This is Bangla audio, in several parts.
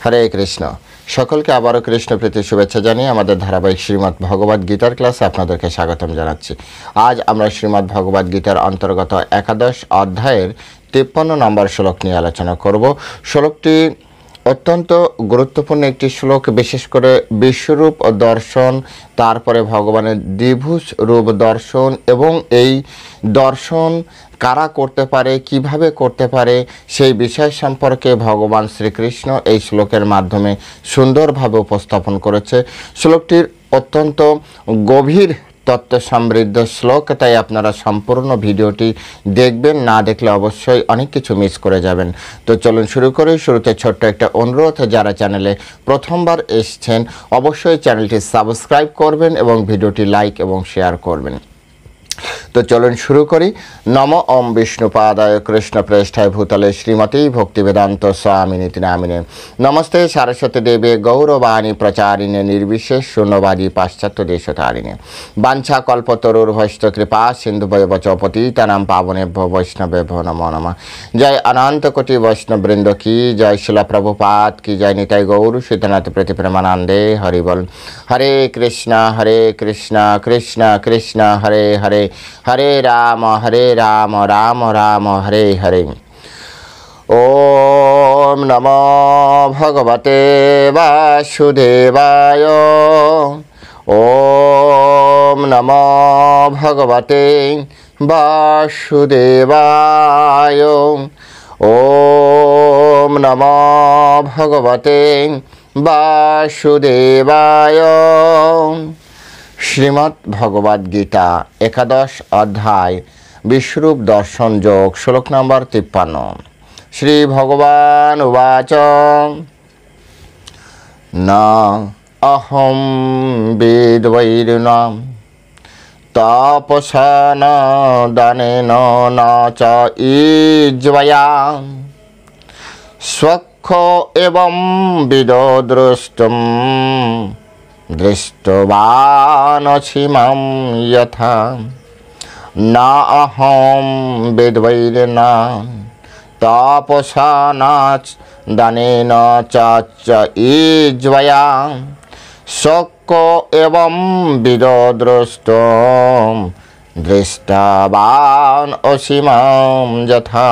হরে কৃষ্ণ। সকলকে আবারও কৃষ্ণ প্রীতি শুভেচ্ছা জানিয়ে আমাদের ধারাবাহিক শ্রীমদ্ ভগবদ গীতার ক্লাসে আপনাদেরকে স্বাগতম জানাচ্ছি। আজ আমরা শ্রীমদ্ ভগবদ গীতার অন্তর্গত একাদশ অধ্যায়ের 53 নম্বর শ্লোক নিয়ে আলোচনা করব। শ্লোকটি অত্যন্ত গুরুত্বপূর্ণ একটি শ্লোক, বিশেষ করে বিশ্বরূপ দর্শন, তারপরে ভগবানের দ্বিভুজ রূপ দর্শন এবং এই দর্শন কারা করতে পারে, কিভাবে করতে পারে, সেই বিষয় সম্পর্কে ভগবান শ্রীকৃষ্ণ এই শ্লোকের মাধ্যমে সুন্দরভাবে উপস্থাপন করেছে। শ্লোকটির অত্যন্ত গভীর তত্ত্ব সমৃদ্ধ শ্লোক, তাই আপনারা সম্পূর্ণ ভিডিওটি দেখবেন, না দেখলে অবশ্যই অনেক কিছু মিস করে যাবেন। তো চলুন শুরু করি। শুরুতে ছোট্ট একটা অনুরোধ, যারা চ্যানেলে প্রথমবার এসছেন অবশ্যই চ্যানেলটি সাবস্ক্রাইব করবেন এবং ভিডিওটি লাইক এবং শেয়ার করবেন। তো চলুন শুরু করি। নম ওম বিষ্ণুপাদায় কৃষ্ণ প্রেষ্ঠায় ভূতলে শ্রীমতী ভক্তিবেদান্ত স্বামিনীতি নামিনে নমস্তে সারস্বতী দেবে গৌরবাণী প্রচারিণে নির্বিশেষ শূন্যবাদী পাশ্চাত্য দেশতারিণে বাঞ্ছা কল্পতরুর্ভষ্ট কৃপা সিন্ধুভয় পতিতানাং পাবনেভ্য বৈষ্ণবেভ্যো নমো নমঃ। জয় অনন্ত কোটি বৈষ্ণববৃন্দ কি জয়, শিলা প্রভুপাদ কি জয়, নিতাই গৌর সিদ্ধনাথ প্রতি প্রেমানন্দে হরি বল। হরে কৃষ্ণ কৃষ্ণ কৃষ্ণ হরে হরে, হরে রাম রাম রাম হরে হরে। ওম নমো ভগবতে বাসুদেবায়। ওম নমো ভগবতে বাসুদেবায়। ওম নমো ভগবতে বাসুদেবায়। শ্রীমদ্ ভগবদ গীতা একাদশ অধ্যায় বিশ্বরূপ দর্শন যোগ, শ্লোক নম্বর 53। শ্রী ভগবান উবাচ না অহম বেদবৈরিণা তাপসা না দানেন না চ ইজ্জয়া স্বক্ষ এবং বিদো দ্রষ্টুম দৃষ্টবানছি মাম যথা না অহম বেদবৈরিণা তাপসা না দানেন চ ইজ্জয়া স্বক্ষ এবং বিদো দ্রষ্টুম দৃষ্টবান অসীমাম যথা।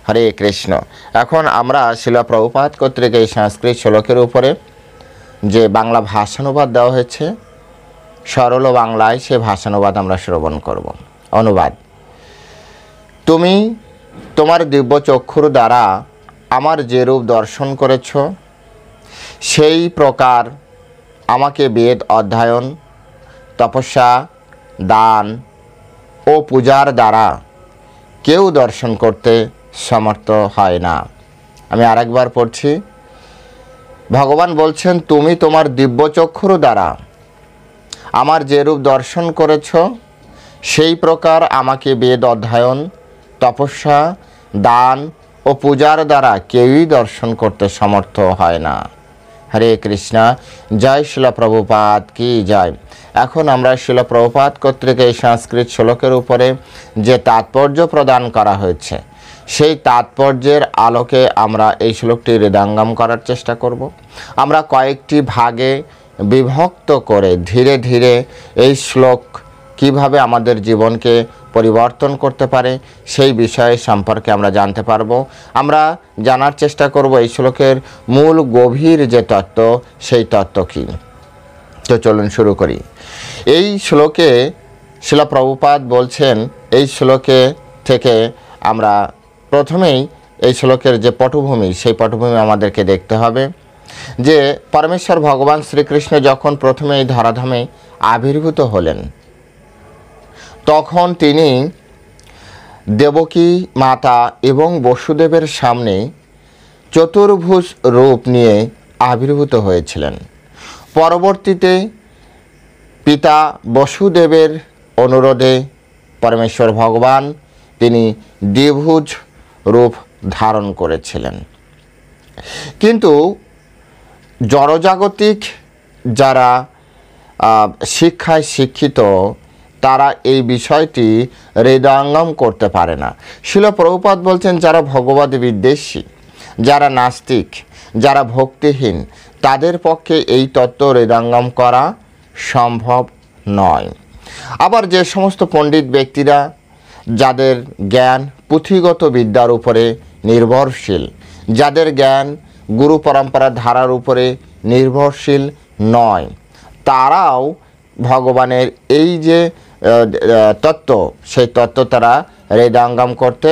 হরে কৃষ্ণ। এখন আমরা শিলা প্রভুপাদ কর্তৃক এই সংস্কৃত শ্লোকের উপরে যে বাংলা ভাষানুবাদ দেওয়া হয়েছে, সরল বাংলায় সে ভাষানুবাদ আমরা শ্রবণ করব। অনুবাদ: তুমি তোমার দিব্য চক্ষুর দ্বারা আমার যে রূপ দর্শন করেছ, সেই প্রকার আমাকে বেদ অধ্যয়ন, তপস্যা, দান ও পূজার দ্বারা কেউ দর্শন করতে সমর্থ হয় না। আমি আরেকবার পড়ছি। ভগবান বলছেন, তুমি তোমার দিব্য চক্ষুর দ্বারা আমার যে রূপ দর্শন করেছ, সেই প্রকার আমাকে বেদ অধ্যয়ন, তপস্যা, দান ও পূজার দ্বারা কেউই দর্শন করতে সমর্থ হয় না। হরে কৃষ্ণ। জয় শিলা প্রভুপাদ কি জয়। এখন আমরা শিলা প্রভুপাদ কর্তৃক এই সংস্কৃত শ্লোকের উপরে যে তাৎপর্য প্রদান করা হয়েছে, সেই তাৎপর্যের আলোকে আমরা এই শ্লোকটি হৃদয়ঙ্গম করার চেষ্টা করব। আমরা কয়েকটি ভাগে বিভক্ত করে ধীরে ধীরে এই শ্লোক কিভাবে আমাদের জীবনকে পরিবর্তন করতে পারে সেই বিষয় সম্পর্কে আমরা জানতে পারব। আমরা জানার চেষ্টা করব এই শ্লোকের মূল গভীর যে তত্ত্ব, সেই তত্ত্ব কী। তো চলুন শুরু করি। এই শ্লোকে শিলা প্রভুপাদ বলছেন, এই শ্লোকে থেকে আমরা প্রথমেই এই শ্লোকের যে পটভূমি, সেই পটভূমি আমাদেরকে দেখতে হবে যে পরমেশ্বর ভগবান শ্রীকৃষ্ণ যখন প্রথমে এই ধরাধামে আবির্ভূত হলেন, তখন তিনি দেবকী মাতা এবং বসুদেবের সামনে চতুর্ভুজ রূপ নিয়ে আবির্ভূত হয়েছিলেন। পরবর্তীতে পিতা বসুদেবের অনুরোধে পরমেশ্বর ভগবান তিনি দ্বিভুজ রূপ ধারণ করেছিলেন। কিন্তু জড়জাগতিক যারা শিক্ষায় শিক্ষিত, তারা এই বিষয়টি হৃদয়ঙ্গম করতে পারে না। শিল প্রভুপাদ বলছেন, যারা ভগবদ বিদ্বেষী, যারা নাস্তিক, যারা ভক্তিহীন তাদের পক্ষে এই তত্ত্ব হৃদয়ঙ্গম করা সম্ভব নয়। আবার যে সমস্ত পণ্ডিত ব্যক্তিরা যাদের জ্ঞান পুঁথিগত বিদ্যার উপরে নির্ভরশীল, যাদের জ্ঞান গুরু পরম্পরার ধারার উপরে নির্ভরশীল নয়, তারাও ভগবানের এই যে তত্ত্ব, সেই তত্ত্ব তারা হৃদয়ঙ্গম করতে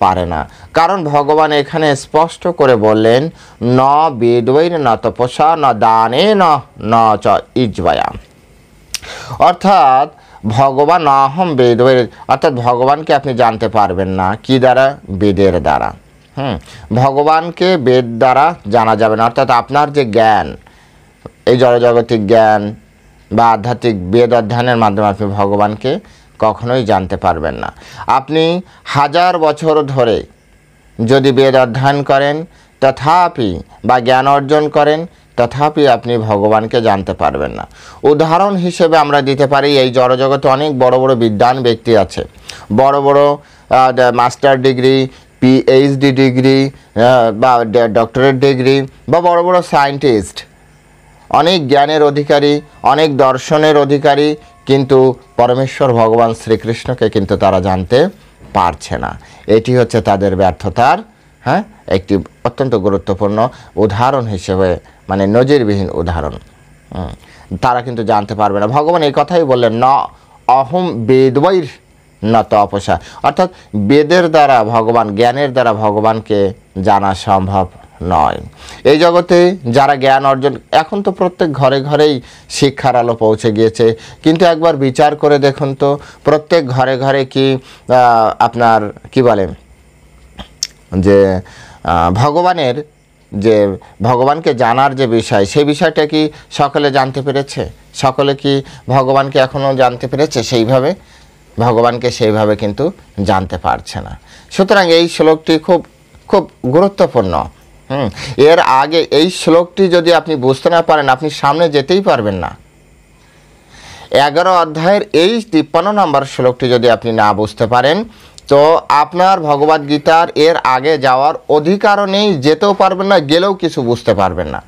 পারে না। কারণ ভগবান এখানে স্পষ্ট করে বললেন, ন বেদৈর ন তপসা ন দানে ন চ ইজ্জয়া। অর্থাৎ ভগবান অহম বেদৈর, অর্থাৎ ভগবানকে আপনি জানতে পারবেন না কি দ্বারা? বেদের দ্বারা। ভগবানকে বেদ দ্বারা জানা যাবে না। অর্থাৎ আপনার যে জ্ঞান, এই জড়জাগতিক জ্ঞান বা আধ্যাত্মিক বেদ অধ্যয়নের মাধ্যমে আপনি ভগবানকে কখনোই জানতে পারবেন না। আপনি 1000 বছর ধরে যদি বেদ অধ্যয়ন করেন তথাপি বা জ্ঞান অর্জন করেন, তথাপি আপনি ভগবানকে জানতে পারবেন না। উদাহরণ হিসেবে আমরা দিতে পারি, এই জড়জগতে অনেক বড় বড় বিদ্বান ব্যক্তি আছে, বড় বড় মাস্টার ডিগ্রি, পিএইচডি ডিগ্রি বা ডক্টরেট ডিগ্রি বা বড় বড় সায়েন্টিস্ট, অনেক জ্ঞানের অধিকারী, অনেক দর্শনের অধিকারী, কিন্তু পরমেশ্বর ভগবান শ্রীকৃষ্ণকে কিন্তু তারা জানতে পারছে না। এটি হচ্ছে তাদের ব্যর্থতার একটি অত্যন্ত গুরুত্বপূর্ণ উদাহরণ হিসেবে, মানে নজিরবিহীন উদাহরণ। তারা কিন্তু জানতে পারবে না। ভগবান এই কথাই বললেন, ন অহম বেদবৈর ন তপসা। অর্থাৎ বেদের দ্বারা ভগবান, জ্ঞানের দ্বারা ভগবানকে জানা সম্ভব নয়। এই জগতে যারা জ্ঞান অর্জন, এখন তো প্রত্যেক ঘরে ঘরেই শিক্ষার আলো পৌঁছে গিয়েছে, কিন্তু একবার বিচার করে দেখুন তো, প্রত্যেক ঘরে ঘরে কি আপনার কি বলে যে ভগবানের যে ভগবানকে জানার যে বিষয়, সেই বিষয়টা কি সকলে জানতে পেরেছে? সকলে কি ভগবানকে এখনও জানতে পেরেছে সেইভাবে? ভগবানকে সেইভাবে কিন্তু জানতে পারছে না। সুতরাং এই শ্লোকটি খুব খুব গুরুত্বপূর্ণ। এর আগে এই শ্লোকটি যদি আপনি বুঝতে না পারেন, আপনি সামনে যেতেই পারবেন না। 11 অধ্যায়ের এই 53 নম্বর শ্লোকটি যদি আপনি না বুঝতে পারেন, তো আপনার ভগবদ্গীতার এর আগে যাওয়ার অধিকারও নেই, যেতেও পারবেন না, গেলেও কিছু বুঝতে পারবেন না।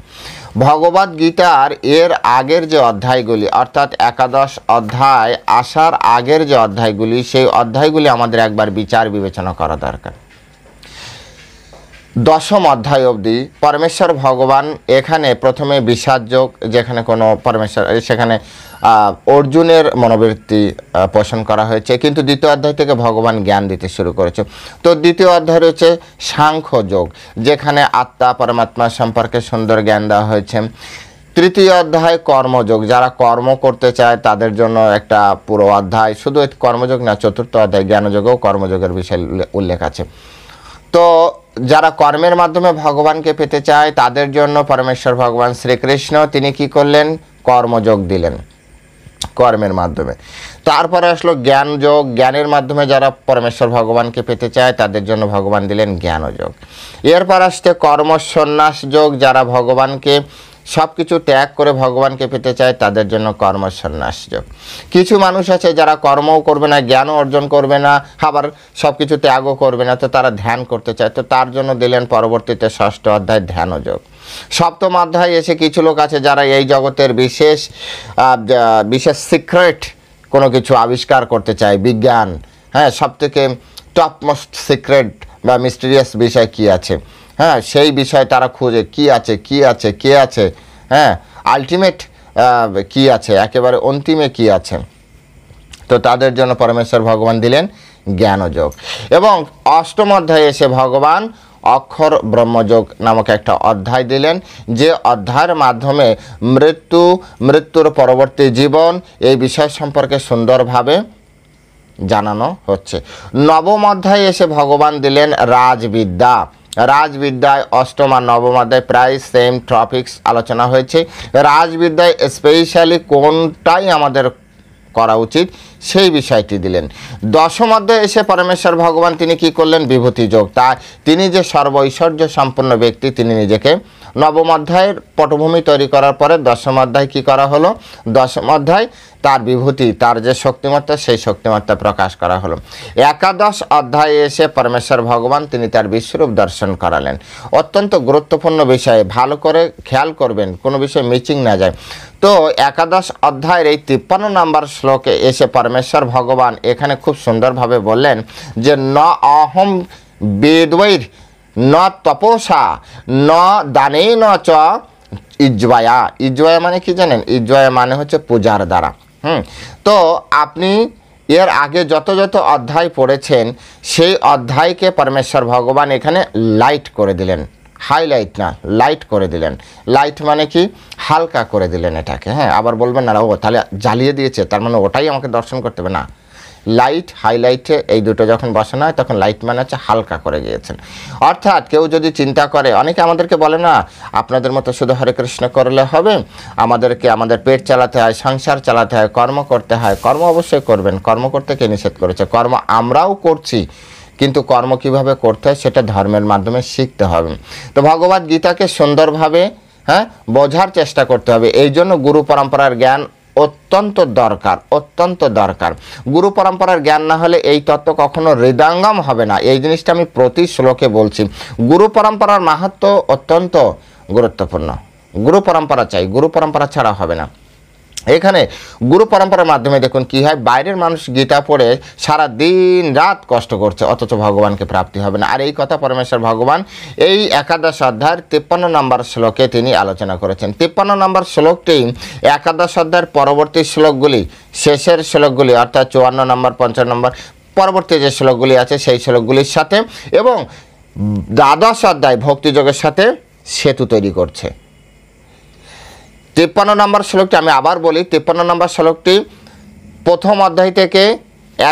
ভগবদ্গীতার এর আগের যে অধ্যায়গুলি, অর্থাৎ 11 অধ্যায় আসার আগের যে অধ্যায়গুলি, সেই অধ্যায়গুলি আমাদের একবার বিচার বিবেচনা করা দরকার। 10ম অধ্যায় অবধি পরমেশ্বর ভগবান এখানে প্রথমে বিষাদ যোগ, যেখানে কোনো পরমেশ্বর, সেখানে অর্জুনের মনোবৃত্তি পোষণ করা হয়েছে, কিন্তু দ্বিতীয় অধ্যায় থেকে ভগবান জ্ঞান দিতে শুরু করেছে। তো দ্বিতীয় অধ্যায় রয়েছে সাংখ্য যোগ, যেখানে আত্মা পরমাত্মা সম্পর্কে সুন্দর জ্ঞান দেওয়া হয়েছে। তৃতীয় অধ্যায় কর্মযোগ, যারা কর্ম করতে চায় তাদের জন্য একটা পুরো অধ্যায়, শুধু কর্মযোগ না, চতুর্থ অধ্যায় জ্ঞানযোগেও কর্মযোগের বিষয় উল্লেখ আছে। তো যারা কর্মের মাধ্যমে ভগবানকে পেতে চায় তাদের জন্য পরমেশ্বর ভগবান শ্রীকৃষ্ণ তিনি কি করলেন? কর্মযোগ দিলেন কর্মের মাধ্যমে। তারপরে আসলো জ্ঞানযোগ, জ্ঞানের মাধ্যমে যারা পরমেশ্বর ভগবানকে পেতে চায় তাদের জন্য ভগবান দিলেন জ্ঞানযোগ। এরপর আসছে কর্মসন্ন্যাস যোগ, যারা ভগবানকে সব কিছু ত্যাগ করে ভগবানকে পেতে চায় তাদের জন্য কর্মসন্ন্যাস যোগ। কিছু মানুষ আছে যারা কর্মও করবে না, জ্ঞানও অর্জন করবে না, আবার সব কিছু ত্যাগও করবে না, তো তারা ধ্যান করতে চায়, তো তার জন্য দিলেন পরবর্তীতে 6ষ্ঠ অধ্যায় ধ্যানযোগ। 7ম অধ্যায় এসে কিছু লোক আছে যারা এই জগতের বিশেষ সিক্রেট কোনো কিছু আবিষ্কার করতে চায়, বিজ্ঞান, সবথেকে টপমোস্ট সিক্রেট বা মিস্টিরিয়াস বিষয় কি আছে, সেই বিষয় তারা খুঁজে, কি আছে, কি আছে, কে আছে, আলটিমেট কি আছে, একেবারে অন্তিমে কি আছে। তো তাদের জন্য পরমেশ্বর ভগবান দিলেন জ্ঞানযোগ। এবং 8ম অধ্যায়ে এসে ভগবান অক্ষর ব্রহ্মযোগ নামক একটা অধ্যায় দিলেন, যে অধ্যায়ের মাধ্যমে মৃত্যুর পরবর্তী জীবন এই বিষয় সম্পর্কে সুন্দরভাবে জানানো হচ্ছে। 9ম অধ্যায়ে এসে ভগবান দিলেন রাজবিদ্যা। রাজবিদ্যায় 8ম আর 9ম অধ্যায় প্রায় সেম টপিকস আলোচনা হয়েছে। রাজবিদ্যায় স্পেশালি কোনটাই আমাদের করা উচিত সেই বিষয়টি দিলেন। 10ম অধ্যায়ে এসে পরমেশ্বর ভগবান তিনি কি করলেন? বিভূতি যোগ। তা তিনি যে সর্বৈশ্বর্য সম্পন্ন ব্যক্তি, তিনি নিজেকে নবম অধ্যায়ের পটভূমি তৈরি করার পরে দশম অধ্যায় কী করা হলো? দশম অধ্যায় তার বিভূতি, তার যে শক্তিমত্তা, সেই শক্তিমত্তা প্রকাশ করা হলো। একাদশ অধ্যায়ে এসে পরমেশ্বর ভগবান তিনি তার বিশ্বরূপ দর্শন করালেন। অত্যন্ত গুরুত্বপূর্ণ বিষয়, ভালো করে খেয়াল করবেন, কোনো বিষয় মিচিং না যায়। তো একাদশ অধ্যায়ের এই 53 নম্বর শ্লোকে এসে পরমেশ্বর ভগবান এখানে খুব সুন্দরভাবে বললেন যে ন অহম বেদবৈর ন তপসা ন দানে ন চ ইজ্জয়া। ইজ্জয়া মানে কি জানেন? ইজ্জয়া মানে হচ্ছে পূজার দ্বারা। তো আপনি এর আগে যত যত অধ্যায় পড়েছেন সেই অধ্যায়কে পরমেশ্বর ভগবান এখানে লাইট করে দিলেন, হাইলাইট না, লাইট করে দিলেন। লাইট মানে কি? হালকা করে দিলেন এটাকে। হ্যাঁ, আবার বলবেন না ও তাহলে জ্বালিয়ে দিয়েছে, তার মানে ওটাই আমাকে দর্শন করতে হবে না। লাইট হাইলাইটে এই দুটো যখন বসানো হয় তখন লাইট মানে হচ্ছে হালকা করে গিয়েছেন। অর্থাৎ কেউ যদি চিন্তা করে, অনেকে আমাদেরকে বলে না আপনাদের মতো শুধু হরে কৃষ্ণ করলে হবে, আমাদেরকে আমাদের পেট চালাতে হয়, সংসার চালাতে হয়, কর্ম করতে হয়। কর্ম অবশ্যই করবেন, কর্ম করতে কে নিষেধ করেছে? কর্ম আমরাও করছি, কিন্তু কর্ম কিভাবে করতে হয় সেটা ধর্মের মাধ্যমে শিখতে হবে। তো ভগবদ গীতাকে সুন্দরভাবে বোঝার চেষ্টা করতে হবে। এই জন্য গুরু পরম্পরার জ্ঞান অত্যন্ত দরকার, অত্যন্ত দরকার। গুরু পরম্পরার জ্ঞান না হলে এই তত্ত্ব কখনো হৃদয়ঙ্গম হবে না। এই জিনিসটা আমি প্রতি শ্লোকে বলছি। গুরু পরম্পরার মাহাত্ম্য অত্যন্ত গুরুত্বপূর্ণ। গুরু পরম্পরা চাই, গুরু পরম্পরা ছাড়া হবে না। এখানে গুরু পরম্পরার মাধ্যমে দেখুন কি হয়, বাইরের মানুষ গীতা পড়ে সারা দিন রাত কষ্ট করছে, অথচ ভগবানকে প্রাপ্তি হবে না। আর এই কথা পরমেশ্বর ভগবান এই একাদশ অধ্যায়ের 53 নম্বর শ্লোকে তিনি আলোচনা করেছেন। 53 নম্বর শ্লোকটি একাদশ অধ্যায়ের পরবর্তী শ্লোকগুলি, শেষের শ্লোকগুলি অর্থাৎ 54 নম্বর 55 নম্বর পরবর্তী যে শ্লোকগুলি আছে সেই শ্লোকগুলির সাথে এবং দ্বাদশ অধ্যায় ভক্তিযোগের সাথে সেতু তৈরি করছে। 53 নম্বর শ্লোকটি আমি আবার বলি, 53 নম্বর শ্লোকটি প্রথম অধ্যায় থেকে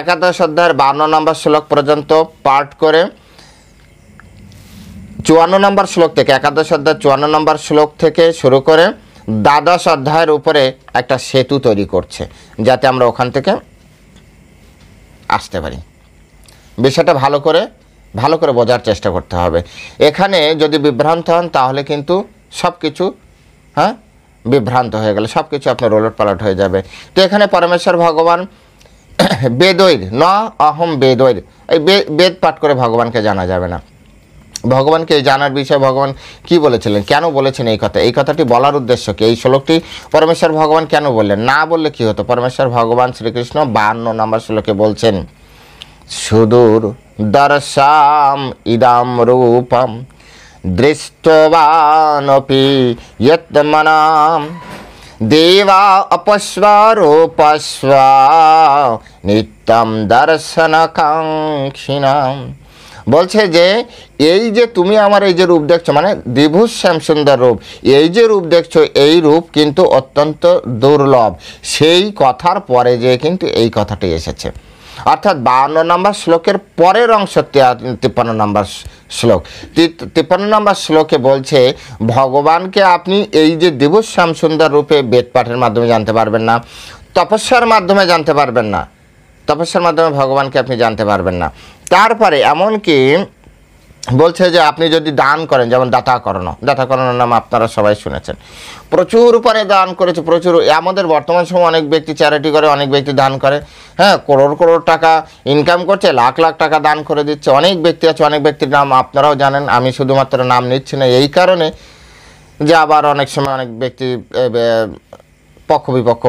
একাদশ অধ্যায়ের 52 নম্বর শ্লোক পর্যন্ত পাঠ করে 54 নম্বর শ্লোক থেকে, একাদশ অধ্যায় 54 নম্বর শ্লোক থেকে শুরু করে দ্বাদশ অধ্যায়ের উপরে একটা সেতু তৈরি করছে, যাতে আমরা ওখান থেকে আসতে পারি। বিষয়টা ভালো করে বোঝার চেষ্টা করতে হবে। এখানে যদি বিভ্রান্ত হন তাহলে কিন্তু সব কিছু বিভ্রান্ত হয়ে গেলে সব কিছু আপনার ওলট পালট হয়ে যাবে। তো এখানে পরমেশ্বর ভগবান বেদৈর ন অহম বেদৈর, এই বেদ পাঠ করে ভগবানকে জানা যাবে না। ভগবানকে জানার বিষয়ে ভগবান কি বলেছিলেন, কেন বলেছেন এই কথা, এই কথাটি বলার উদ্দেশ্য কি, এই শ্লোকটি পরমেশ্বর ভগবান কেন বললেন? না বললে কি হতো? পরমেশ্বর ভগবান শ্রীকৃষ্ণ 52 নম্বর শ্লোকে বলছেন সুদূর দর্শাম ইদাম রূপম দৃষ্টবানপি যৎমনাম দেবা অপস্বরূপস্ব নিত্যম দর্শনকাঙ্ক্ষিনাম। বলছে যে এই যে তুমি আমার এই যে রূপ দেখছো, মানে দ্বিভুজ শ্যাম সুন্দর রূপ, এই যে রূপ দেখছো এই রূপ কিন্তু অত্যন্ত দুর্লভ। সেই কথার পরে যে কিন্তু এই কথাটি এসেছে, অর্থাৎ 52 নম্বর শ্লোকের পরের অংশ 53 নম্বর শ্লোক। 53 নম্বর শ্লোকে বলছে ভগবানকে আপনি এই যে দ্বিভুজ শ্যাম সুন্দর রূপে বেদ পাঠের মাধ্যমে জানতে পারবেন না, তপস্যার মাধ্যমে জানতে পারবেন না, তপস্যার মাধ্যমে ভগবানকে আপনি জানতে পারবেন না। তারপরে এমনকি বলছে যে আপনি যদি দান করেন, যেমন দাতাকরণের নাম আপনারা সবাই শুনেছেন, প্রচুর পরে দান করেছে, প্রচুর। আমাদের বর্তমান সময় অনেক ব্যক্তি চ্যারিটি করে, অনেক ব্যক্তি দান করে, করোড় টাকা ইনকাম করছে, লাখ লাখ টাকা দান করে দিচ্ছে। অনেক ব্যক্তি আছে, অনেক ব্যক্তির নাম আপনারাও জানেন, আমি শুধুমাত্র নাম নিচ্ছি না এই কারণে যে আবার অনেক সময় অনেক ব্যক্তি পক্ষ বিপক্ষ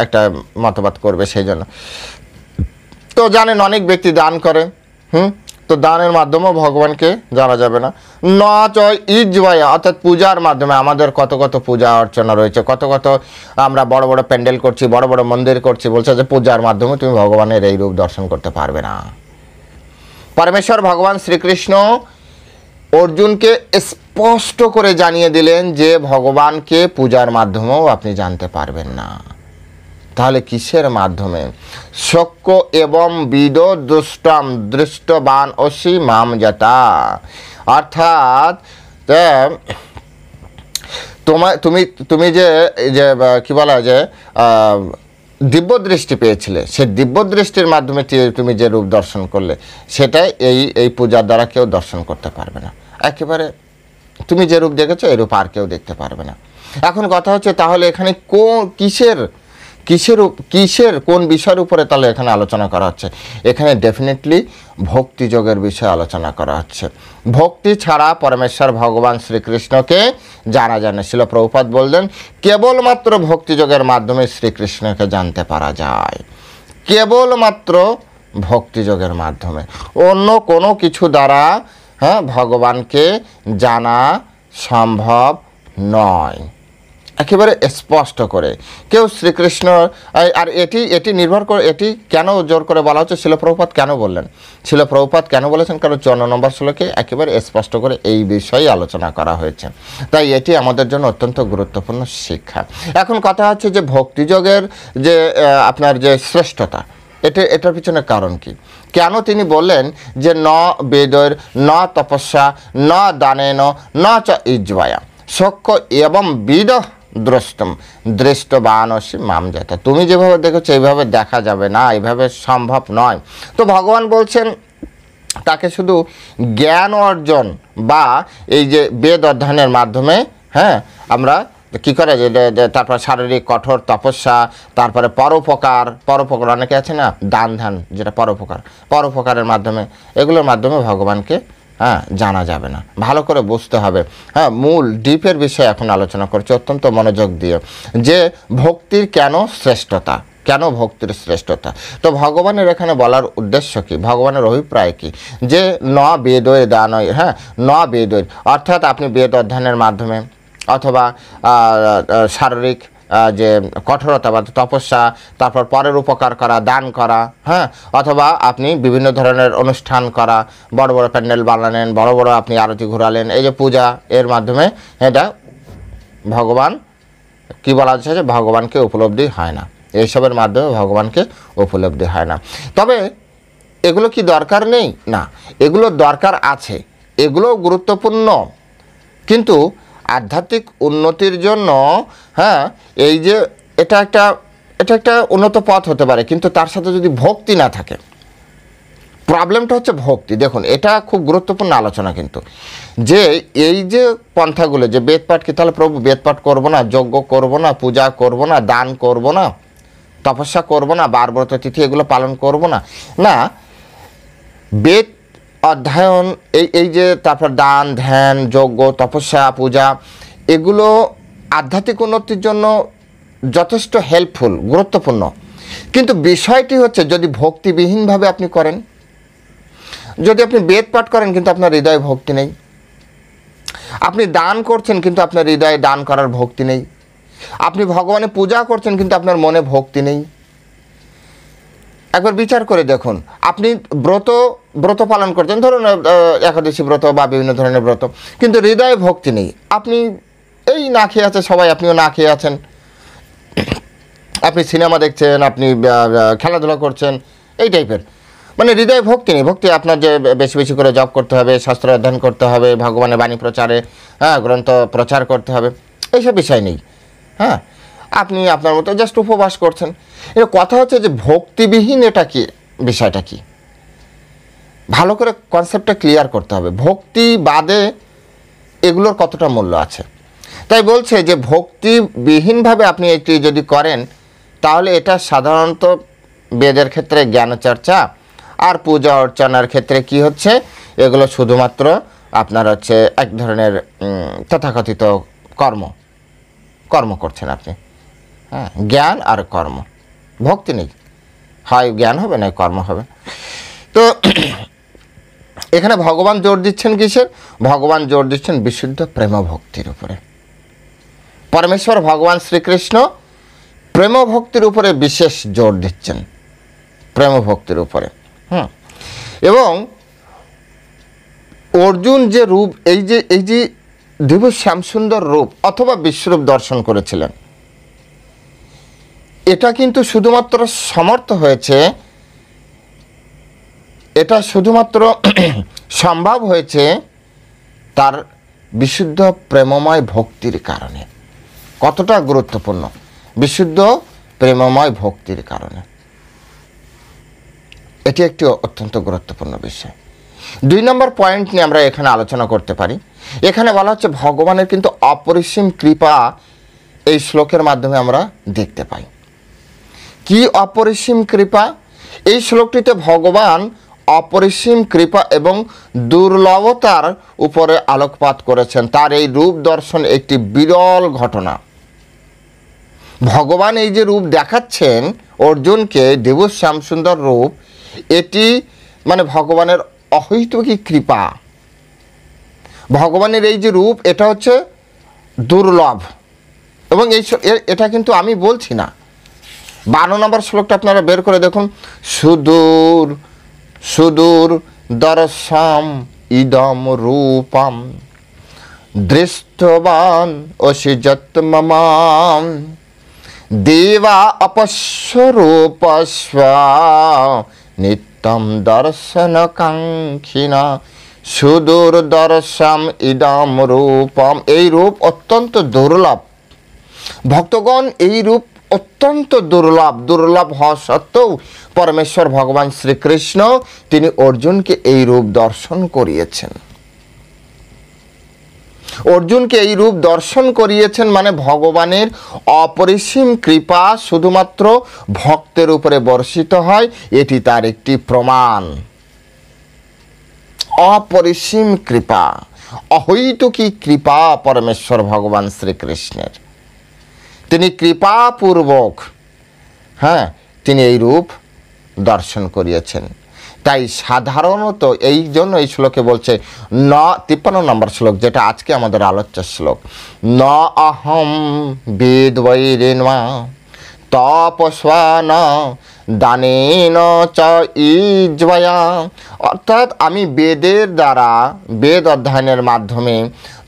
একটা মতবাদ করবে, সেই জন্য। তো জানেন অনেক ব্যক্তি দান করে, তো দানের মাধ্যমেও ভগবানকে জানা যাবে না। ইজ্জয়া অর্থাৎ পূজার মাধ্যমে আমাদের কত কত পূজা অর্চনা রয়েছে, কত কত আমরা বড় বড় প্যান্ডেল করছি, বড় বড় মন্দির করছি, বলছে যে পূজার মাধ্যমে তুমি ভগবানের এই রূপ দর্শন করতে পারবে না। পরমেশ্বর ভগবান শ্রীকৃষ্ণ অর্জুনকে স্পষ্ট করে জানিয়ে দিলেন যে ভগবানকে পূজার মাধ্যমেও আপনি জানতে পারবেন না। তাহলে কিসের মাধ্যমে? শক্য এবং বিদ দুষ্টম দৃষ্টবান অসি মাম যতা। অর্থাৎ তুমি যে কি বলা যে দিব্য দৃষ্টি পেয়েছিলে, সেই দিব্য দৃষ্টির মাধ্যমে তুমি যে রূপ দর্শন করলে, সেটাই এই পূজার দ্বারা কেউ দর্শন করতে পারবে না। একেবারে তুমি যে রূপ দেখেছো এই রূপ আর কেউ দেখতে পারবে না। এখন কথা হচ্ছে তাহলে এখানে কিসের কোন বিষয়ের উপরে তাহলে এখানে আলোচনা করা হচ্ছে? এখানে ডেফিনেটলি ভক্তিযোগের বিষয়ে আলোচনা করা হচ্ছে। ভক্তি ছাড়া পরমেশ্বর ভগবান শ্রীকৃষ্ণকে জানা যায় না। শিল প্রভুপাদ বললেন কেবলমাত্র ভক্তিযোগের মাধ্যমে শ্রীকৃষ্ণকে জানতে পারা যায়, কেবলমাত্র ভক্তিযোগের মাধ্যমে। অন্য কোনো কিছু দ্বারা ভগবানকে জানা সম্ভব নয়, একেবারে স্পষ্ট করে। কেউ শ্রীকৃষ্ণ আর এটি নির্ভর করে, এটি কেন জোর করে বলা হচ্ছে, শিল প্রভুপাদ কেন বললেন, শিল প্রভুপাদ কেন বলেছেন? কারণ 54 নম্বর শ্লোকে একেবারে স্পষ্ট করে এই বিষয়ে আলোচনা করা হয়েছে। তাই এটি আমাদের জন্য অত্যন্ত গুরুত্বপূর্ণ শিক্ষা। এখন কথা হচ্ছে যে ভক্তিযোগের যে আপনার যে শ্রেষ্ঠতা, এটার পিছনে কারণ কি? কেন তিনি বললেন যে ন বেদৈর ন তপস্যা ন দানেন ন চ ইজ্জয়া সক্ষ এবং বিদ দ্রষ্টম দৃষ্টবানসি মাম যেতা। তুমি যেভাবে দেখেছো এইভাবে দেখা যাবে না, এইভাবে সম্ভব নয়। তো ভগবান বলছেন তাকে শুধু জ্ঞান অর্জন বা এই যে বেদ অধ্যয়নের মাধ্যমে আমরা কী করে তারপর শারীরিক কঠোর তপস্যা, তারপরে পরোপকার অনেকে আছে না, দান ধ্যান, যেটা পরোপকারের মাধ্যমে, এগুলোর মাধ্যমে ভগবানকে জানা যাবে না। ভালো করে বুঝতে হবে। মূল ডিপের বিষয়ে এখন আলোচনা করছে অত্যন্ত মনোযোগ দিয়ে, যে ভক্তির কেন শ্রেষ্ঠতা, কেন ভক্তির শ্রেষ্ঠতা। তো ভগবানের এখানে বলার উদ্দেশ্য কি, ভগবানের অভিপ্রায় কি, যে ন বেদয় দানয়, ন বেদয় অর্থাৎ আপনি বেদ অধ্যয়নের মাধ্যমে অথবা শারীরিক যে কঠোরতা বা তপস্যা, তারপর পরের উপকার করা, দান করা, অথবা আপনি বিভিন্ন ধরনের অনুষ্ঠান করা, বড় বড় প্যান্ডেল বানালেন, বড় বড় আপনি আরতি ঘোরালেন, এই যে পূজা, এর মাধ্যমে এটা ভগবান কি বলা যাচ্ছে যে ভগবানকে উপলব্ধি হয় না, এইসবের মাধ্যমে ভগবানকে উপলব্ধি হয় না। তবে এগুলো কি দরকার নেই? না, এগুলো দরকার আছে, এগুলো গুরুত্বপূর্ণ, কিন্তু আধ্যাত্মিক উন্নতির জন্য এই যে এটা একটা উন্নত পথ হতে পারে, কিন্তু তার সাথে যদি ভক্তি না থাকে, প্রবলেমটা হচ্ছে ভক্তি। দেখুন এটা খুব গুরুত্বপূর্ণ আলোচনা, কিন্তু যে এই যে পন্থাগুলো, যে বেদপাঠ কি, তাহলে প্রভু বেদপাঠ করবো না, যজ্ঞ করবো না, পূজা করবো না, দান করবো না, তপস্যা করবো না, বারব্রত তিথি এগুলো পালন করবো না, না, বেদ অধ্যয়ন এই যে তারপর দান ধ্যান যজ্ঞ তপস্যা পূজা, এগুলো আধ্যাত্মিক উন্নতির জন্য যথেষ্ট হেল্পফুল, গুরুত্বপূর্ণ। কিন্তু বিষয়টি হচ্ছে যদি ভক্তিবিহীনভাবে আপনি করেন, যদি আপনি বেদ পাঠ করেন কিন্তু আপনার হৃদয়ে ভক্তি নেই, আপনি দান করছেন কিন্তু আপনার হৃদয়ে দান করার ভক্তি নেই, আপনি ভগবানের পূজা করছেন কিন্তু আপনার মনে ভক্তি নেই, একবার বিচার করে দেখুন। আপনি ব্রত পালন করছেন, ধরুন একাদশী ব্রত বা বিভিন্ন ধরনের ব্রত, কিন্তু হৃদয়ে ভক্তি নেই, আপনি এই না খেয়ে আছে সবাই, আপনিও না খেয়ে আছেন, আপনি সিনেমা দেখছেন, আপনি খেলাধুলা করছেন, এই টাইপের, মানে হৃদয়ে ভক্তি নেই। ভক্তি আপনার যে বেশি বেশি করে জপ করতে হবে, শাস্ত্র অধ্যয়ন করতে হবে, ভগবানের বাণী প্রচারে গ্রন্থ প্রচার করতে হবে, এইসব বিষয় নেই। আপনি আপনার মতো জাস্ট উপবাস করছেন। এটা কথা হচ্ছে যে ভক্তিবিহীন, এটা কি বিষয়টা কি, ভালো করে কনসেপ্টটা ক্লিয়ার করতে হবে। ভক্তি বাদে এগুলোর কতটা মূল্য আছে। তাই বলছে যে ভক্তিবিহীনভাবে আপনি এটি যদি করেন, তাহলে এটা সাধারণত বেদের ক্ষেত্রে জ্ঞানচর্চা আর পূজা অর্চনার ক্ষেত্রে কি হচ্ছে, এগুলো শুধুমাত্র আপনার হচ্ছে এক ধরনের তথাকথিত কর্ম করছেন আপনি, জ্ঞান আর কর্ম, ভক্তি নেই, হয় জ্ঞান হবে না কর্ম হবে। তো এখানে ভগবান জোর দিচ্ছেন কিসের? ভগবান জোর দিচ্ছেন বিশুদ্ধ প্রেম ভক্তির উপরে। পরমেশ্বর ভগবান শ্রীকৃষ্ণ প্রেম ভক্তির উপরে বিশেষ জোর দিচ্ছেন, প্রেম ভক্তির উপরে। এবং অর্জুন যে রূপ, এই যে দিব্য শ্যামসুন্দর রূপ অথবা বিশ্বরূপ দর্শন করেছিলেন, এটা কিন্তু শুধুমাত্র সমর্থ হয়েছে, এটা শুধুমাত্র সম্ভব হয়েছে তার বিশুদ্ধ প্রেমময় ভক্তির কারণে। কতটা গুরুত্বপূর্ণ, বিশুদ্ধ প্রেমময় ভক্তির কারণে, এটি একটি অত্যন্ত গুরুত্বপূর্ণ বিষয়। 2 নম্বর পয়েন্ট নিয়ে আমরা এখানে আলোচনা করতে পারি এখানে বলা হচ্ছে ভগবানের কিন্তু অপরিসীম কৃপা এই শ্লোকের মাধ্যমে আমরা দেখতে পাই। কি অপরিসীম কৃপা? এই শ্লোকটিতে ভগবান অপরিসীম কৃপা এবং দুর্লভতার উপরে আলোকপাত করেছেন। তার এই রূপ দর্শন একটি বিরল ঘটনা। ভগবান এই যে রূপ দেখাচ্ছেন অর্জুনকে, দেবশ্যাম শ্যামসুন্দর রূপ, এটি মানে ভগবানের অহৈতুকী কৃপা। ভগবানের এই যে রূপ, এটা হচ্ছে দুর্লভ। এবং এটা কিন্তু আমি বলছি না। 12 নম্বর শ্লোকটা আপনারা বের করে দেখুন। সুদূর সুদূর দর্শম ইদম রূপম দৃষ্টবান অসিজত্মমাম দেবা অপস্বরূপস্ব নিত্যম দর্শনকাঙ্ক্ষিনা সুদূর দর্শম ইদম রূপম। এই রূপ অত্যন্ত দুর্লভ। ভক্তগণ, এই রূপ অত্যন্ত দুর্লভ হওয়া সত্ত্বেও পরমেশ্বর ভগবান শ্রীকৃষ্ণ তিনি অর্জুনকে এই রূপ দর্শন করিয়েছেন। অর্জুনকে এই রূপ দর্শন করিয়েছেন মানে ভগবানের অপরিসীম কৃপা শুধুমাত্র ভক্তের উপরে বর্ষিত হয়, এটি তার একটি প্রমাণ। অপরিসীম কৃপা, অহৈতুকী কৃপা পরমেশ্বর ভগবান শ্রীকৃষ্ণের। তিনি কৃপাপূর্বক তিনি এই রূপ দর্শন করিয়েছেন। তাই সাধারণত এই জন্য এই শ্লোকে বলছে 53 নম্বর শ্লোক, যেটা আজকে আমাদের আলোচ্য শ্লোক, ন অহম বেদবৈরেন্মা তপস্বান দানেন চ ইজ্জয়া। অর্থাৎ আমি বেদের দ্বারা, বেদ অধ্যয়নের মাধ্যমে,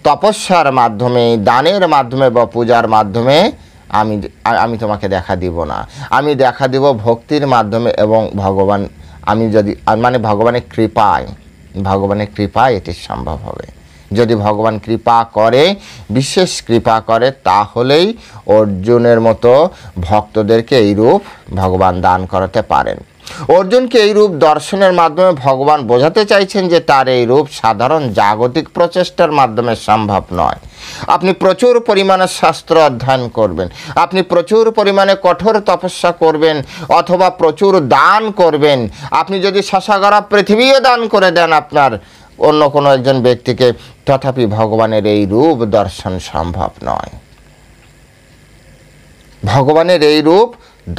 তপস্যার মাধ্যমে, দানের মাধ্যমে বা পূজার মাধ্যমে আমি তোমাকে দেখা দিব না। আমি দেখা দিব ভক্তির মাধ্যমে এবং ভগবান, আমি যদি মানে ভগবানের কৃপায় এটি সম্ভব হবে। যদি ভগবান কৃপা করে, বিশেষ কৃপা করে, তাহলেই অর্জুনের মতো ভক্তদেরকে এই রূপ ভগবান দান করাতে পারেন। অর্জুনকে এই রূপ দর্শনের মাধ্যমে ভগবান বোঝাতে চাইছেন যে তার এই রূপ সাধারণ জাগতিক প্রচেষ্টার মাধ্যমে সম্ভব নয়। আপনি প্রচুর পরিমাণে শাস্ত্র অধ্যয়ন করবেন, আপনি প্রচুর পরিমাণে কঠোর তপস্যা করবেন, অথবা প্রচুর দান করবেন। আপনি যদি শশাগরা পৃথিবীও দান করে দেন আপনার অন্য কোনো একজন ব্যক্তিকে, তথাপি ভগবানের এই রূপ দর্শন সম্ভব নয়। ভগবানের এই রূপ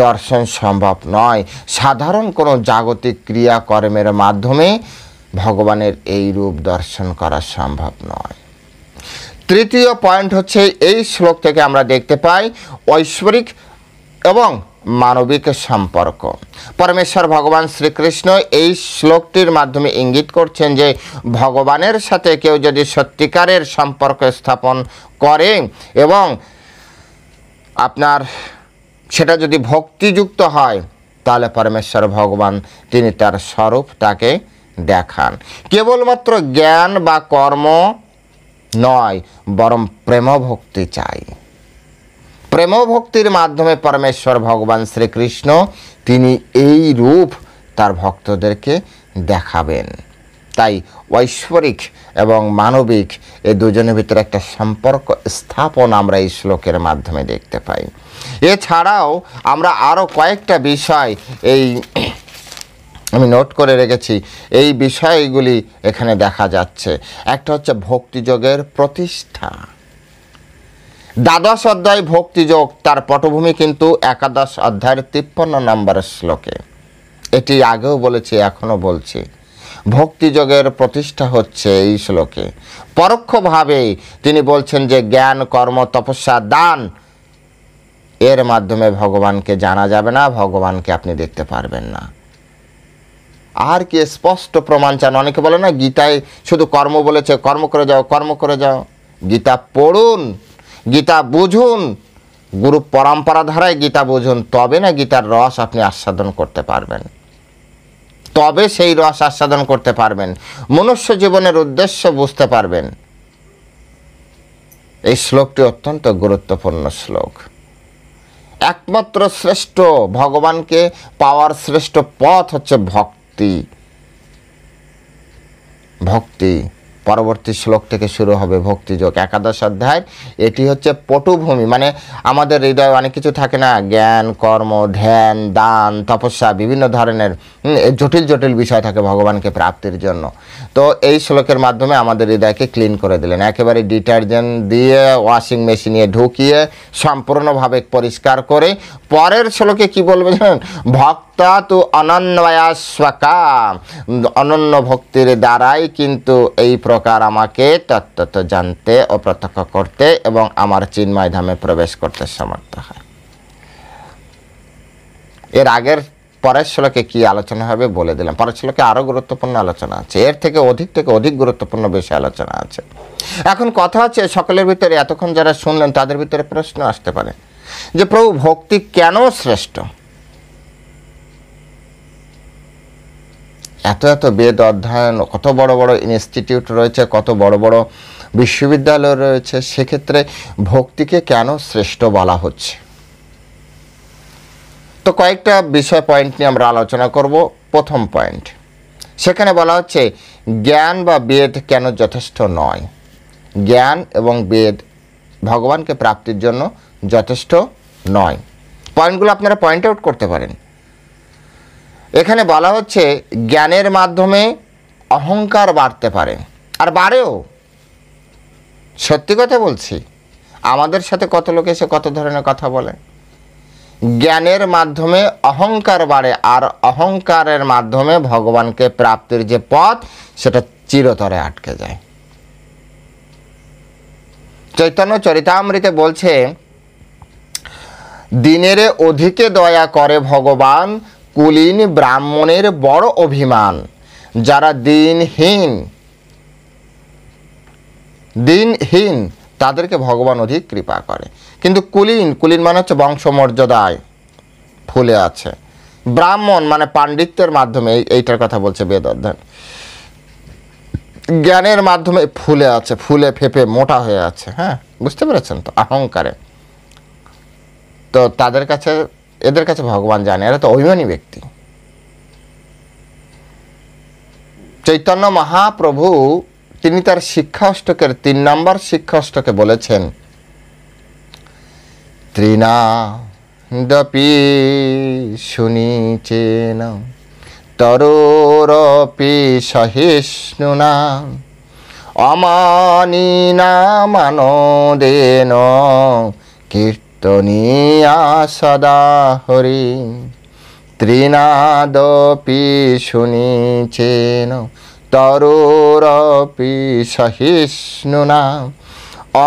দর্শন সম্ভব নয়। সাধারণ কোনো জাগতিক ক্রিয়াকর্মের মাধ্যমে ভগবানের এই রূপ দর্শন করা সম্ভব নয়। তৃতীয় পয়েন্ট হচ্ছে, এই শ্লোক থেকে আমরা দেখতে পাই ঐশ্বরিক এবং মানবিক সম্পর্ক। পরমেশ্বর ভগবান শ্রীকৃষ্ণ এই শ্লোকটির মাধ্যমে ইঙ্গিত করছেন যে ভগবানের সাথে কেউ যদি সত্যিকারের সম্পর্ক স্থাপন করে এবং আপনার সেটা যদি ভক্তিযুক্ত হয়, তাহলে পরমেশ্বর ভগবান তিনি তার স্বরূপ তাকে দেখান। কেবলমাত্র জ্ঞান বা কর্ম নয়, বরং প্রেম ভক্তি চাই। প্রেম ভক্তির মাধ্যমে পরমেশ্বর ভগবান শ্রীকৃষ্ণ তিনি এই রূপ তার ভক্তদেরকে দেখাবেন। তাই ঐশ্বরিক এবং মানবিক এই দুজনের ভিতরে একটা সম্পর্ক স্থাপন আমরা এই শ্লোকের মাধ্যমে দেখতে পাই। এছাড়াও আমরা আরও কয়েকটা বিষয় আমি নোট করে রেখেছি, এই বিষয়গুলি এখানে দেখা যাচ্ছে। একটা হচ্ছে ভক্তিযোগের প্রতিষ্ঠা। 12 অধ্যায় ভক্তিযোগ, তার পটভূমি কিন্তু 11 অধ্যায়ের 53 নম্বর শ্লোকে। এটি আগেও বলেছি, এখনও বলছি। ভক্তিযোগের প্রতিষ্ঠা হচ্ছে এই শ্লোকে। পরোক্ষভাবে তিনি বলছেন যে জ্ঞান, কর্ম, তপস্যা, দান এর মাধ্যমে ভগবানকে জানা যাবে না, ভগবানকে আপনি দেখতে পারবেন না। আর কি স্পষ্ট প্রমাণ চান? অনেকে বলে না গীতায় শুধু কর্ম বলেছে, কর্ম করে যাও, কর্ম করে যাও। গীতা পড়ুন, গীতা বুঝুন, গুরু পরম্পরা ধারায় গীতা বুঝুন, তবে না গীতার রস আপনি আস্বাদন করতে পারবেন, তবে সেই রস আস্বাদন করতে পারবেন, মনুষ্য জীবনের উদ্দেশ্য বুঝতে পারবেন। এই শ্লোকটি অত্যন্ত গুরুত্বপূর্ণ শ্লোক। একমাত্র শ্রেষ্ঠ ভগবানকে পাওয়ার শ্রেষ্ঠ পথ হচ্ছে ভক্তি। ভক্তি পরবর্তী শ্লোক থেকে শুরু হবে ভক্তিযোগ। একাদশ অধ্যায় এটি হচ্ছে পটভূমি, মানে আমাদের হৃদয়ে অনেক কিছু থাকে না, জ্ঞান, কর্ম, ধ্যান, দান, তপস্যা, বিভিন্ন ধরনের জটিল জটিল বিষয় থাকে ভগবানকে প্রাপ্তির জন্য। তো এই শ্লোকের মাধ্যমে আমাদের হৃদয়কে ক্লিন করে দিলেন, একেবারে ডিটারজেন্ট দিয়ে ওয়াশিং মেশিনে ঢুকিয়ে সম্পূর্ণভাবে পরিষ্কার করে। পরের শ্লোকে কি বলবে জানেন? ভক্তা তো অনন্যয়াস্বকাম, অনন্য ভক্তির দ্বারাই কিন্তু এই প্রকার আমাকে তত্ত্বত জানতে ও প্রত্যক্ষ করতে এবং আমার চিন্ময় ধামে প্রবেশ করতে সমর্থ হয়। এর আগের পরের শ্লোকে কি আলোচনা হবে বলে দিলাম। পরের শ্লোকে আরও গুরুত্বপূর্ণ আলোচনা আছে, এর থেকে অধিক গুরুত্বপূর্ণ বিষয় আলোচনা আছে। এখন কথা হচ্ছে সকলের ভিতরে, এতক্ষণ যারা শুনলেন তাদের ভিতরে প্রশ্ন আসতে পারে যে প্রভু ভক্তি কেন শ্রেষ্ঠ? এত এত বেদ অধ্যয়ন, কত বড় বড় ইনস্টিটিউট রয়েছে, কত বড় বড় বিশ্ববিদ্যালয় রয়েছে, সেক্ষেত্রে ভক্তিকে কেন শ্রেষ্ঠ বলা হচ্ছে? তো কয়েকটা বিষয় পয়েন্ট নিয়ে আমরা আলোচনা করব। প্রথম পয়েন্ট, সেখানে বলা হচ্ছে জ্ঞান বা বেদ কেন যথেষ্ট নয়। জ্ঞান এবং বেদ ভগবানকে প্রাপ্তির জন্য যথেষ্ট নয়। পয়েন্টগুলো আপনারা পয়েন্ট আউট করতে পারেন। এখানে বলা হচ্ছে জ্ঞানের মাধ্যমে অহংকার বাড়তে পারে, আর বাড়েও। সত্যি কথা বলছি, আমাদের সাথে কত লোক এসে কত ধরনের কথা বলে। জ্ঞানের মাধ্যমে অহংকার বাড়ে, আর অহংকারের মাধ্যমে ভগবানকে প্রাপ্তির যে পথ সেটা চিরতরে আটকে যায়। চৈতন্য চরিতামৃতে বলছে, দিনেরে অধিকে দয়া করে ভগবান, কুলীন ব্রাহ্মণের বড় অভিমান। যারা দিনহীন তাদেরকে ভগবান অধিক কৃপা করে। কিন্তু কুলীন মানে হচ্ছে বংশমর্যাদায় ফুলে আছে, ব্রাহ্মণ মানে পাণ্ডিত্যের মাধ্যমে, এইটার কথা বলছে বেদ অধ্যয়ন, জ্ঞানের মাধ্যমে ফুলে আছে, ফুলে ফেপে মোটা হয়ে আছে। হ্যাঁ, বুঝতে পেরেছেন তো? অহংকারে। তো এদের কাছে ভগবান জানে এরা তো অভিমানী ব্যক্তি। চৈতন্য মহাপ্রভু তিনি তার শিক্ষা অষ্টকের 3 নম্বর শিক্ষা অষ্টকে বলেছেন, ত্রিনাদপি শুনিচেন তরোরপি সহিষ্ণুনা অমানিনা মানদেন কীর্তনীয়া সদা হরি। ত্রিনাদপি শুনিচেন তরোরপি সহিষ্ণুনা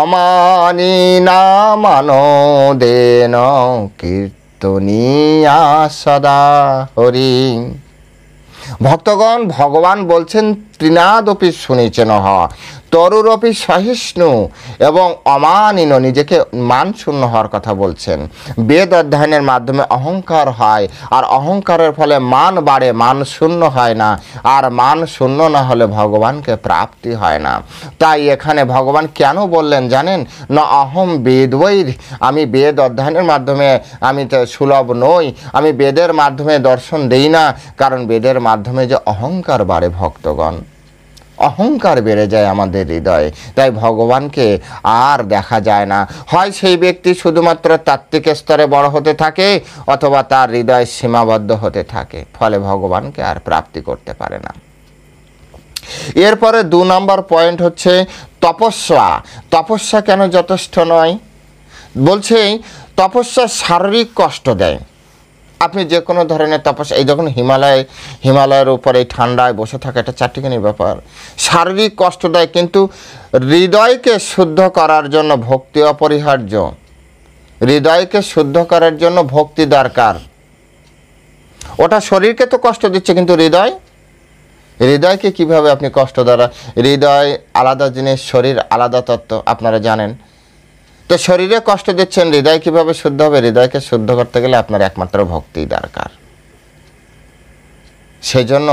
অমানিনা মানদেন কীর্তনীয়া সদা হরি। ভক্তগণ, ভগবান বলছেন ত্রিনাদপি শুনিচেন তরুরপি সহিষ্ণু এবং অমানিন, নিজেকে মান শূন্য হওয়ার কথা বলছেন। বেদ অধ্যয়নের মাধ্যমে অহংকার হয়, আর অহংকারের ফলে মান বাড়ে, মান শূন্য হয় না, আর মান শূন্য না হলে ভগবানকে প্রাপ্তি হয় না। তাই এখানে ভগবান কেন বললেন জানেন? না অহম বেদবৈর, আমি বেদ অধ্যয়নের মাধ্যমে আমি তো সুলভ নই, আমি বেদের মাধ্যমে দর্শন দেই না, কারণ বেদের মাধ্যমে যে অহংকার বাড়ে ভক্তগণ, অহংকার বেড়ে যায় আমাদের হৃদয়ে, তাই ভগবানকে আর দেখা যায় না। হয় সেই ব্যক্তি শুধুমাত্র তাত্ত্বিক স্তরে বড় হতে থাকে, অথবা তার হৃদয় সীমাবদ্ধ হতে থাকে, ফলে ভগবানকে আর প্রাপ্তি করতে পারে না। এরপরে 2 নম্বর পয়েন্ট হচ্ছে তপস্যা। তপস্যা কেন যথেষ্ট নয়? বলছে তপস্যা শারীরিক কষ্ট দেয়। আপনি যে কোনো ধরনের তপস্যা, এই যখন হিমালয়ের উপরে এই ঠান্ডায় বসে থাকা, এটা চারটিখানি ব্যাপার, শারীরিক কষ্ট দেয়, কিন্তু হৃদয়কে শুদ্ধ করার জন্য ভক্তি অপরিহার্য। হৃদয়কে শুদ্ধ করার জন্য ভক্তি দরকার। ওটা শরীরকে তো কষ্ট দিচ্ছে, কিন্তু হৃদয়কে কিভাবে আপনি কষ্ট দ্বারা, হৃদয় আলাদা জিনিস, শরীর আলাদা তত্ত্ব, আপনারা জানেন। তো শরীরে কষ্ট দিচ্ছেন, হৃদয় কিভাবে শুদ্ধ হবে? হৃদয়কে শুদ্ধ করতে গেলে আপনার একমাত্র ভক্তি দরকার। সেই জন্য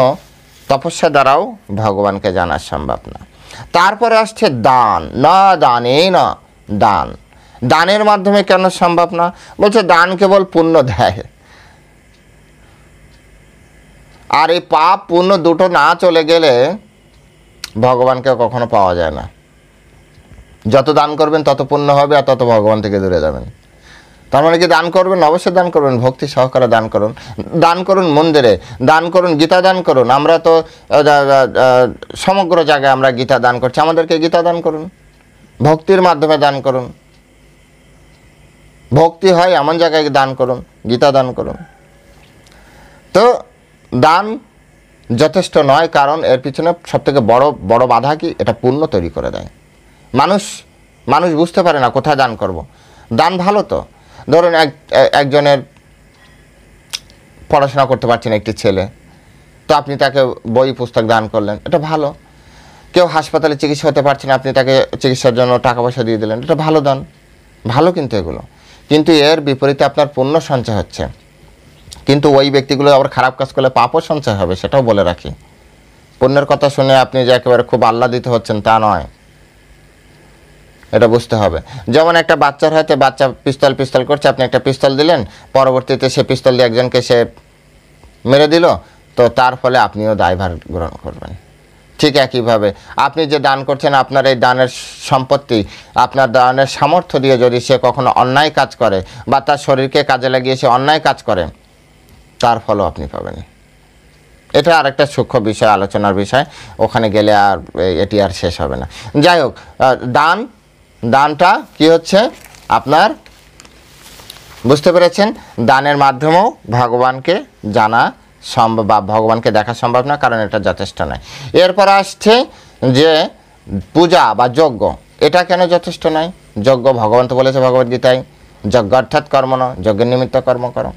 তপস্যা দ্বারাও ভগবানকে জানা সম্ভব না। তারপরে আসছে দান। না দানে না দান, দানের মাধ্যমে কেন সম্ভব না? বলছে দান কেবল পুণ্য দেয়, আর এই পাপ পুণ্য দুটো না চলে গেলে ভগবানকে কখনো পাওয়া যায় না। যত দান করবেন তত পুণ্য হবে, আর তত ভগবান থেকে দূরে যাবেন। তার মানে কি দান করবেন? অবশ্যই দান করবেন, ভক্তি সহকারে দান করুন। দান করুন মন্দিরে, দান করুন, গীতা দান করুন। আমরা তো সমগ্র জায়গায় আমরা গীতা দান করছি, আমাদেরকে গীতা দান করুন, ভক্তির মাধ্যমে দান করুন। ভক্তি হয় এমন জায়গায় দান করুন, গীতা দান করুন। তো দান যথেষ্ট নয়, কারণ এর পিছনে সবথেকে বড় বড় বাধা কি? এটা পুণ্য তৈরি করে দেয়। মানুষ বুঝতে পারে না কোথায় দান করব। দান ভালো তো, ধরুন একজনের পড়াশোনা করতে পারছেন একটি ছেলে, তো আপনি তাকে বই পুস্তক দান করলেন, এটা ভালো। কেউ হাসপাতালে চিকিৎসা হতে পারছে না, আপনি তাকে চিকিৎসার জন্য টাকা পয়সা দিয়ে দিলেন, এটা ভালো দান, ভালো। কিন্তু এগুলো কিন্তু এর বিপরীতে আপনার পুণ্য সঞ্চয় হচ্ছে, কিন্তু ওই ব্যক্তিগুলো আবার খারাপ কাজ করলে পাপও সঞ্চয় হবে, সেটাও বলে রাখি। পুণ্যের কথা শুনে আপনি যে একেবারে খুব আহ্লাদিত হচ্ছেন তা নয়, এটা বুঝতে হবে। যেমন একটা বাচ্চার হাতে বাচ্চা পিস্তল করছে, আপনি একটা পিস্তল দিলেন, পরবর্তীতে সে পিস্তল দিয়ে একজনকে সে মেরে দিল, তো তার ফলে আপনিও দায়ভার গ্রহণ করবেন। ঠিক একইভাবে আপনি যে দান করছেন, আপনার এই দানের সম্পত্তি, আপনার দানের সামর্থ্য দিয়ে যদি সে কখনো অন্যায় কাজ করে বা তার শরীরকে কাজে লাগিয়ে সে অন্যায় কাজ করে, তার ফলও আপনি পাবেন। এটা আরেকটা সূক্ষ্ম বিষয়, আলোচনার বিষয়, ওখানে গেলে আর এটি আর শেষ হবে না। যাই হোক, দানটা কি হচ্ছে আপনার, বুঝতে পেরেছেন? দানের মাধ্যমেও ভগবানকে জানা সম্ভব বা ভগবানকে দেখা সম্ভব না, কারণ এটা যথেষ্ট নয়। এরপর আসছে যে পূজা বা যজ্ঞ, এটা কেন যথেষ্ট নয়? যজ্ঞ ভগবান তো বলেছে ভগবদ্গীতায়, যজ্ঞ অর্থাৎ কর্ম নয়, যজ্ঞের নিমিত্ত কর্ম করো।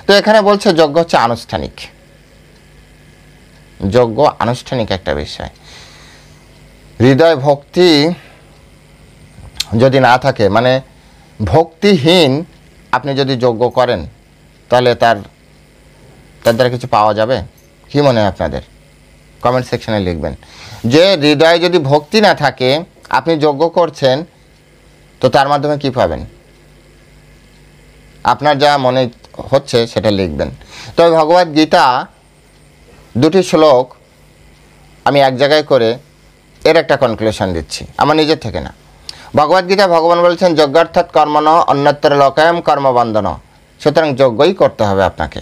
তো এখানে বলছে যজ্ঞ হচ্ছে আনুষ্ঠানিক, যজ্ঞ আনুষ্ঠানিক একটা বিষয়। হৃদয় ভক্তি যদি না থাকে, মানে ভক্তিহীন আপনি যদি যজ্ঞ করেন, তাহলে তার দ্বারা কিছু পাওয়া যাবে? কি মনে হয় আপনাদের? কমেন্ট সেকশনে লিখবেন। যে হৃদয়ে যদি ভক্তি না থাকে, আপনি যজ্ঞ করছেন, তো তার মাধ্যমে কি পাবেন? আপনার যা মনে হচ্ছে সেটা লিখবেন। তবে ভগবদ্গীতা দুটি শ্লোক আমি এক জায়গায় করে এর একটা কনক্লুশন দিচ্ছি, আমার নিজের থেকে না। ভগবদ্গীতা ভগবান বলছেন যজ্ঞার্থাৎ কর্মণ অন্যত্র লোকায়ম কর্মবন্ধন, সুতরাং যজ্ঞই করতে হবে আপনাকে।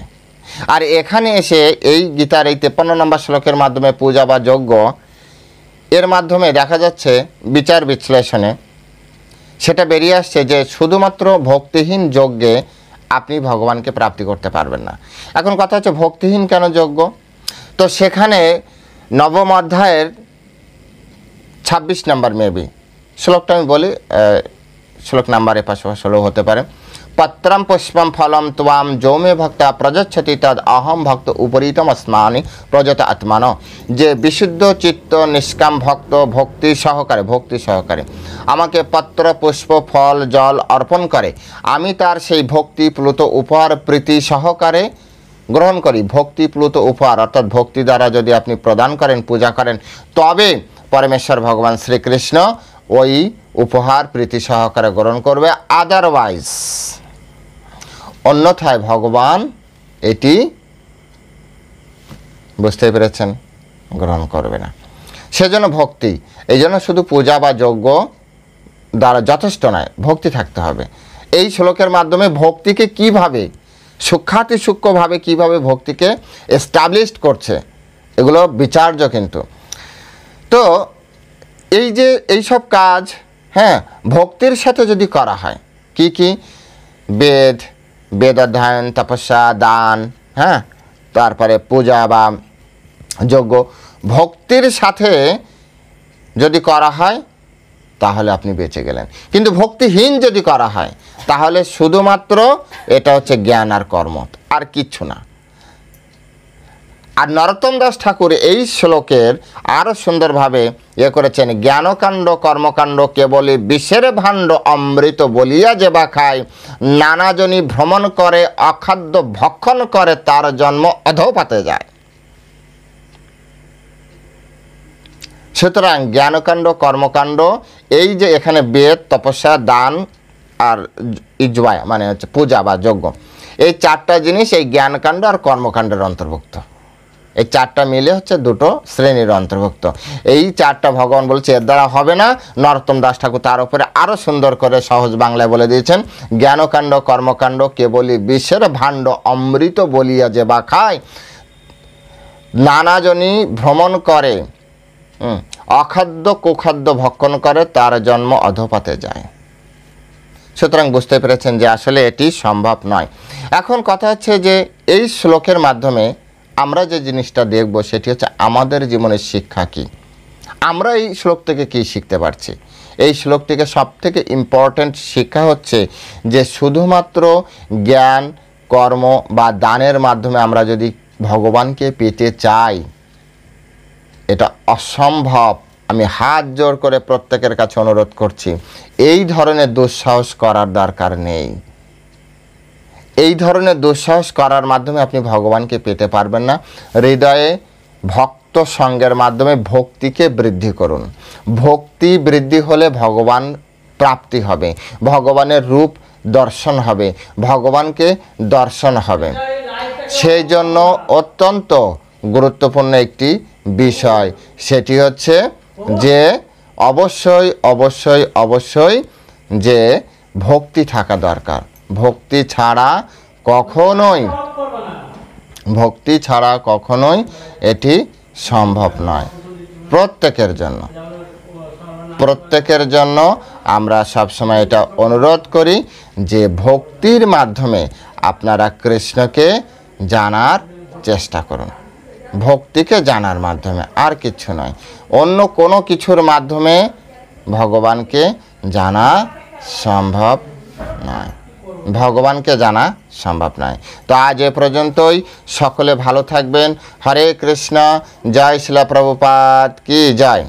আর এখানে এসে এই গীতার এই 53 নম্বর শ্লোকের মাধ্যমে পূজা বা যজ্ঞ, এর মাধ্যমে দেখা যাচ্ছে বিচার বিশ্লেষণে সেটা বেরিয়ে আসছে যে শুধুমাত্র ভক্তিহীন যজ্ঞে আপনি ভগবানকে প্রাপ্তি করতে পারবেন না। এখন কথা হচ্ছে ভক্তিহীন কেন যজ্ঞ? তো সেখানে নবম অধ্যায়ের 26 নম্বর মেবি শ্লোকটা আমি বলি, শ্লোক নাম্বার এ পাশে পাশে হতে পারে। পত্রম পুষ্পম ফলম ত্বাম যৌমে ভক্তা প্রযচ্ছতি তদ অহম ভক্ত উপরিতম স্মানি প্রযত আত্মান। যে বিশুদ্ধ চিত্ত নিষ্কাম ভক্ত ভক্তি সহকারে আমাকে পত্র পুষ্প ফল জল অর্পণ করে, আমি তার সেই ভক্তি প্লুত উপহার প্রীতি সহকারে গ্রহণ করি। ভক্তি প্লুত উপহার অর্থাৎ ভক্তি দ্বারা যদি আপনি প্রদান করেন, পূজা করেন, তবে পরমেশ্বর ভগবান শ্রীকৃষ্ণ ওই উপহার প্রীতি সহকারে গ্রহণ করবে। আদারওয়াইজ অন্যথায় ভগবান এটি, বুঝতে পেরেছেন, গ্রহণ করবে না। সেজন্য ভক্তি, এই জন্য শুধু পূজা বা যজ্ঞ দ্বারা যথেষ্ট নয়, ভক্তি থাকতে হবে। এই শ্লোকের মাধ্যমে ভক্তিকে কিভাবে সূক্ষ্মভাবে কিভাবে ভক্তিকে এস্টাবলিশড করছে, এগুলো বিচার্য। কিন্তু তো এই যে এইসব কাজ, হ্যাঁ, ভক্তির সাথে যদি করা হয়, কি বেদ অধ্যয়ন, তপস্যা, দান, হ্যাঁ, তারপরে পূজা বা যজ্ঞ, ভক্তির সাথে যদি করা হয় তাহলে আপনি বেঁচে গেলেন। কিন্তু ভক্তিহীন যদি করা হয় তাহলে শুধুমাত্র এটা হচ্ছে জ্ঞান আর কর্ম, আর কিচ্ছু না। আর নরোত্তম দাস ঠাকুর এই শ্লোকের আরও সুন্দরভাবে করেছেন, জ্ঞানকাণ্ড কর্মকাণ্ড কেবলই বিষের ভাণ্ড অমৃত বলিয়া যে বা খায়, নানাজনী ভ্রমণ করে অখাদ্য ভক্ষণ করে, তার জন্ম অধোপাতে যায়। সুতরাং জ্ঞানকাণ্ড কর্মকাণ্ড, এই যে এখানে বেদ, তপস্যা, দান আর ইজওয়া মানে হচ্ছে পূজা বা যজ্ঞ, এই চারটা জিনিস এই জ্ঞানকাণ্ড আর কর্মকাণ্ডের অন্তর্ভুক্ত। এই চারটা মিলে হচ্ছে দুটো শ্রেণীর অন্তর্ভুক্ত। এই চারটা ভগবান বলছে এর দ্বারা হবে না। নরোত্তম দাস ঠাকুর তার উপরে আরও সুন্দর করে সহজ বাংলায় বলে দিয়েছেন, জ্ঞানকাণ্ড কর্মকাণ্ড কেবলই বিশ্বের ভাণ্ড, অমৃত বলিয়া যে বা খায়, নানাজনই ভ্রমণ করে, অখাদ্য কুখাদ্য ভক্ষণ করে, তার জন্ম অধোপাতে যায়। সুতরাং বুঝতে পেরেছেন যে আসলে এটি সম্ভব নয়। এখন কথা হচ্ছে যে এই শ্লোকের মাধ্যমে আমরা যে জিনিসটা দেখব সেটি হচ্ছে আমাদের জীবনের শিক্ষা কী, আমরা এই শ্লোক থেকে কী শিখতে পারছি। এই শ্লোক থেকে সবথেকে ইম্পর্ট্যান্ট শিক্ষা হচ্ছে যে শুধুমাত্র জ্ঞান কর্ম বা দানের মাধ্যমে আমরা যদি ভগবানকে পেতে চাই, এটা অসম্ভব। আমি হাত জোর করে প্রত্যেকের কাছে অনুরোধ করছি, এই ধরনের দুঃসাহস করার দরকার নেই। এই ধরনের দুঃসাহস করার মাধ্যমে আপনি ভগবানকে পেতে পারবেন না। হৃদয়ে ভক্ত সঙ্গের মাধ্যমে ভক্তিকে বৃদ্ধি করুন। ভক্তি বৃদ্ধি হলে ভগবান প্রাপ্তি হবে, ভগবানের রূপ দর্শন হবে, ভগবানকে দর্শন হবে। সেই জন্য অত্যন্ত গুরুত্বপূর্ণ একটি বিষয়, সেটি হচ্ছে যে অবশ্যই অবশ্যই অবশ্যই যে ভক্তি থাকা দরকার। ভক্তি ছাড়া কখনোই এটি সম্ভব নয়। প্রত্যেকের জন্য আমরা সবসময় এটা অনুরোধ করি যে ভক্তির মাধ্যমে আপনারা কৃষ্ণকে জানার চেষ্টা করুন। ভক্তিকে জানার মাধ্যমে, আর কিছু নয়। অন্য কোনো কিছুর মাধ্যমে ভগবানকে জানা সম্ভব নয়। তো আজ এ পর্যন্তই। সকলে ভালো থাকবেন। হরে কৃষ্ণ। জয় শিলা প্রভুপাদ কি জয়।